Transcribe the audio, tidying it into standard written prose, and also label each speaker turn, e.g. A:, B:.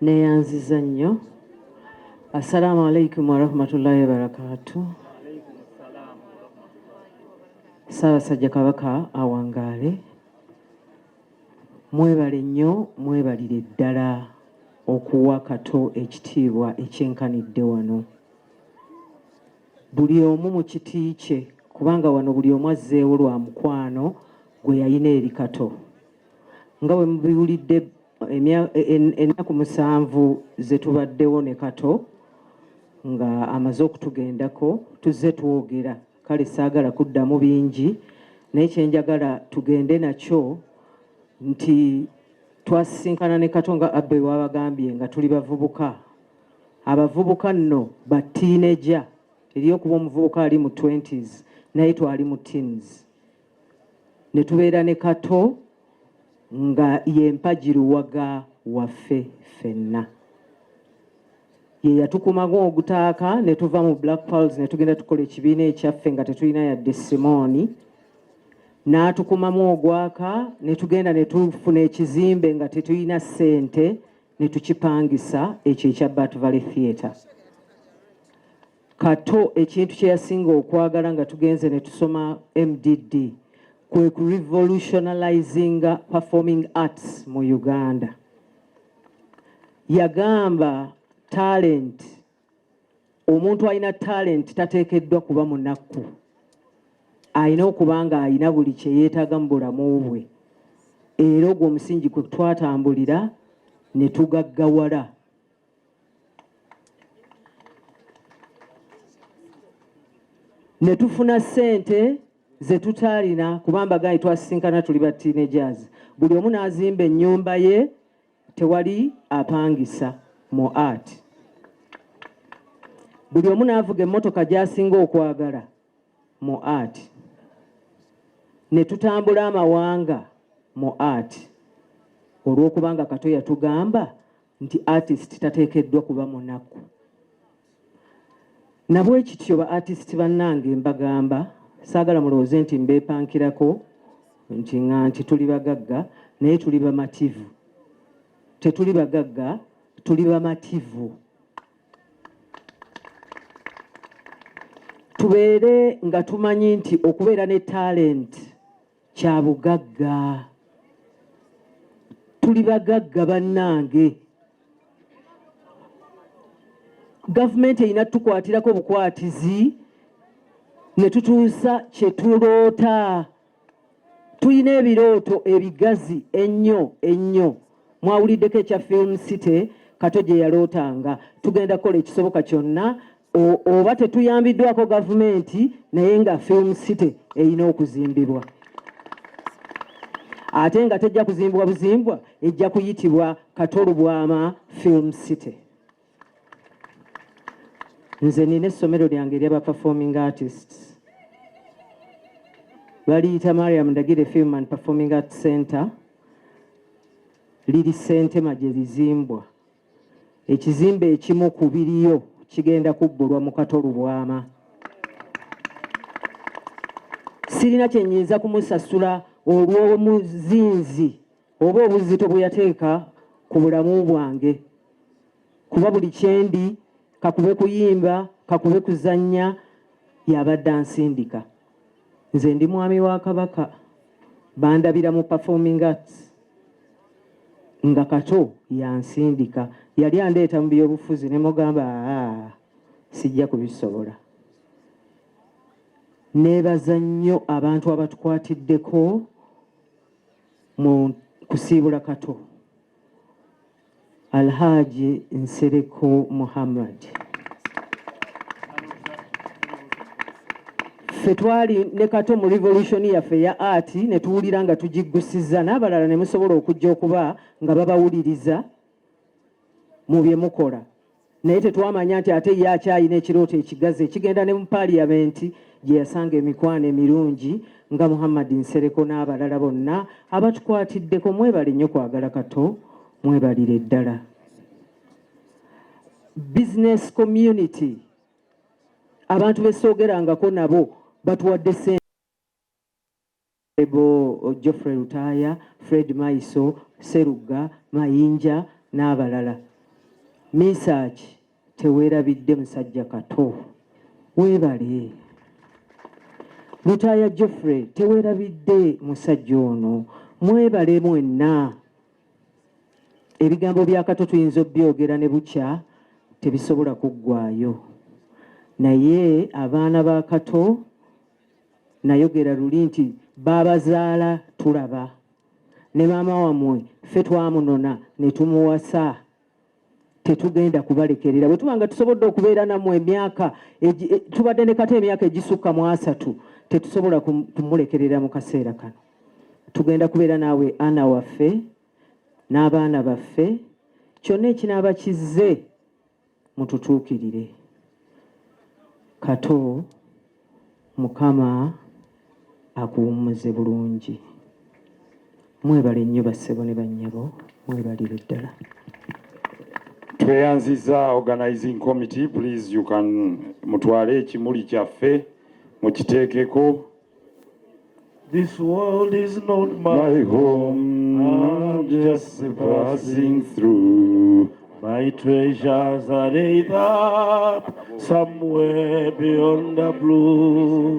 A: neyanziza nnyo. Assalamu alaikum warahmatullahi wabarakatuh. Ssaabasajja Kabaka awangaale, mwebale nnyo, mwebalire ddala okuwa Kato ekitiibwa ekyenkanidde wano. Buli omu mu kiti kye, kubanga wano buli omu azzeewo lwa mukwano gwe yalina eri Kato. Nga bwe mubiwulidde ennaku 7 ze tubaddewo ne Kato nga amaze okutugendako, tuzze twogera. Kale saagala kuddamu bingi, naye kyenjagala tugende nakyo nti twasisinkana ne Kato nga Abbe wabagambye nga tuli bavubuka. Abavubuka nno ba teenager, eri okuba omuvubuka ali mu 20s naye twali mu teens. Ne tubeera ne Kato nga ye mpagiruwaga waffe ffenna. Ye yatukumamu ogutaaka ne tuva mu Black Pearls ne tugenda tukola ekibiina ekyaffe nga tetulina yadde Simoni. N'atukumamu ogwaka ne tugenda ne tufuna ekizimbe nga tetulina ssente ne tukipangisa, ekyo ekya Bat Valley Theatre. Kato ekintu kye yasinga okwagala nga tugenze ne tusoma MDD kwe ku revolutionalizing performing arts mu Uganda. Yagamba talent, omuntu alina talent tateekeddwa kuba munaku. Alina okuba nga alina buli kye yeetaaga mu bulamu bwe. Era ogwo omusingi kwe twatambulira ne tugaggawala. Ne tufuna ssente ze tutaalina kubamba gani twasisinkana tuli ba teenagers. Buli omu n'azimba ennyumba ye, tewali apangisa mu art. Buli omu n'avuga emmotoka gy'asinga okwagala mu art. Ne tutambula amawanga mu art. Olw'okubanga Kato yatugamba nti artist tateekeddwa kuba munaku. Nabwe kityo ba artist bannange mbagamba, saagala mulowooze nti mbeepankirako nti tuli bagagga, naye tuli bamativu. Tetuli bagagga, tuli bamativu. Tubeere nga tumanyi nti okubeera ne talent kya bugagga. Tuli bagagga bannange. Gavumenti erina tukwatirako obukwatizi ne tutuusa kye tuloota. Tulina ebirooto ebigazi ennyo. Mwawuliddeko ekya Film City Kato gye yalootanga. Tugenda kukola ekisoboka kyonna oba tetuyambiddwako gavumenti naye nga Film City erina okuzimbibwa. Ate nga tejja kuzimbibwa buzimbwa, ejja kuyitibwa Kato Lubwama Film City. Nze nina essomero lyange ery'aba performing artists. Baliyita Mariam Ndagire Film and Performing Arts Center. Liri Ssentema gye lizimbwa. Ekizimbe ekimu ku biriyo kigenda kubbulwa mu Kato Lubwama. Sirina kye nnyinza kumusasula olw'omuzinzi oba obuzito bwe yateeka ku bulamu bwange. Kuba buli kyendi, kakube kuyimba, kakube kuzannya, yabadde ansindika. Nze ndi mwami wa Kabaka, bandabira mu performing arts. Nga Kato yansindika. Yali andeeta mu byobufuzi ne mugamba sijja kubisobola. Neebaza nnyo abantu abatukwatiddeko mu kusiibula Kato. Alhaji Nsereko Muhammad. Ffe twali ne Kato mu revolution yaffe ya art ne tuwulira nga tugiggusiza, n'abalala ne musobola okujja okuba nga babawuliriza mu bye mukola. Naye tetwamanya nti ate ye akyalina ekirooto ekigazi ekigenda ne mu parliament gye yasanga emikwano emirungi nga Muhammad Nsereko n'abalala bonna abatukwatiddeko. Mwebale nnyo kwagala Kato, mwebalire ddala. Business community, abantu besoogerangako nabo batuwadde ssente. Geoffrey Lutaya, Fred Maiso, Seruga, Mayinja n'abalala. Misaaki teweerabidde musajja Kato, weebale. Lutaaya Geoffrey teweerabidde musajja ono, mwebale mwenna. Ebigambo bya Kato tuyinza obyogera ne bukya tebisobola kuggwaayo, naye abaana ba Kato nayogera luli nti baabazaala tulaba, ne maama wammwe ffe twamunona ne tumuwasa, tetugenda kubalekerera. Bwe tuba nga tusobodde okubeera nammwe emyaka tubadde ne Kato emyaka egisukka mu 3, tetusobola kumulekerera mu kaseera kano. Tugenda kubeera naawe Ana waffe n'abaana baffe, kyonna ekinaaba kizze mututuukirire. Kato, Mukama akuwummuze bulungi. Mwebale nnyo bassebo ne bannyabo, mwebalire ddala.
B: Tweyanziza organizing committee, please you can mutwale ekimuli kyaffe mukiteekeko.
C: This world is not my home, I'm just passing through. My treasures are laid up somewhere beyond the blue.